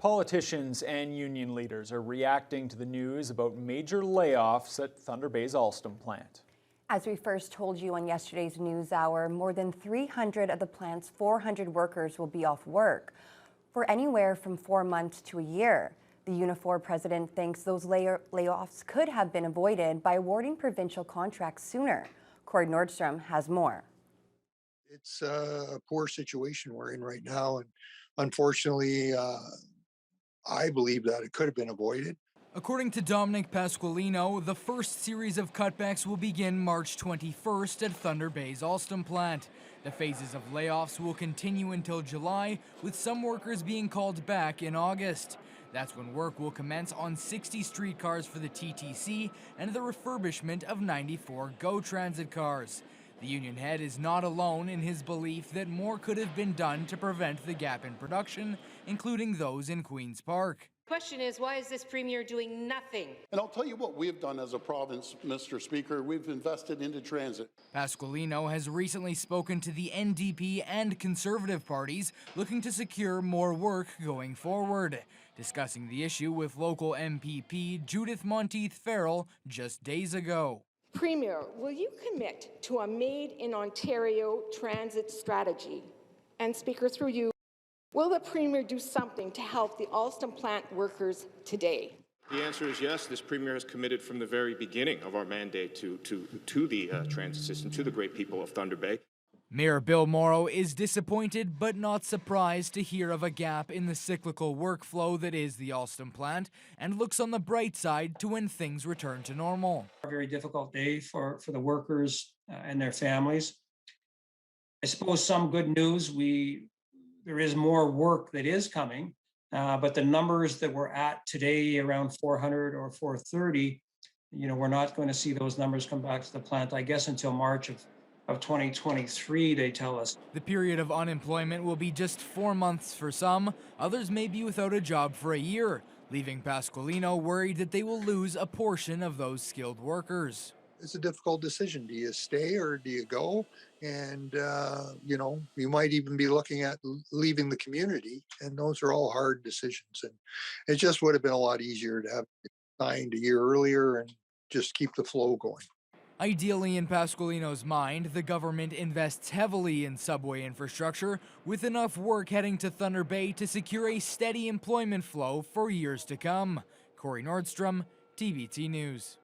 Politicians and union leaders are reacting to the news about major layoffs at Thunder Bay's Alstom plant. As we first told you on yesterday's news hour, more than 300 of the plant's 400 workers will be off work for anywhere from 4 months to a year. The Unifor president thinks those layoffs could have been avoided by awarding provincial contracts sooner. Corey Nordstrom has more. It's a poor situation we're in right now, and unfortunately, I believe that it could have been avoided. According to Dominic Pasqualino, the first series of cutbacks will begin March 21st at Thunder Bay's Alstom plant. The phases of layoffs will continue until July, with some workers being called back in August. That's when work will commence on 60 streetcars for the TTC and the refurbishment of 94 GO Transit cars. The union head is not alone in his belief that more could have been done to prevent the gap in production, including those in Queen's Park. The question is, why is this Premier doing nothing? And I'll tell you what we've done as a province, Mr. Speaker. We've invested into transit. Pasqualino has recently spoken to the NDP and Conservative parties looking to secure more work going forward, discussing the issue with local MPP Judith Monteith-Farrell just days ago. Premier, will you commit to a made-in-Ontario transit strategy? And Speaker, through you, will the Premier do something to help the Alstom plant workers today? The answer is yes. This Premier has committed from the very beginning of our mandate to the transit system, to the great people of Thunder Bay. Mayor Bill Morrow is disappointed but not surprised to hear of a gap in the cyclical workflow that is the Alstom plant, and looks on the bright side to when things return to normal. A very difficult day for the workers and their families. I suppose some good news, there is more work that is coming, but the numbers that we're at today, around 400 or 430, we're not going to see those numbers come back to the plant, I guess, until March of 2023, they tell us. The period of unemployment will be just 4 months for some. Others may be without a job for a year, leaving Pasqualino worried that they will lose a portion of those skilled workers. It's a difficult decision. Do you stay or do you go? And, you might even be looking at leaving the community. And those are all hard decisions. And it just would have been a lot easier to have it signed a year earlier and just keep the flow going. Ideally, in Pasqualino's mind, the government invests heavily in subway infrastructure, with enough work heading to Thunder Bay to secure a steady employment flow for years to come. Corey Nordstrom, TBT News.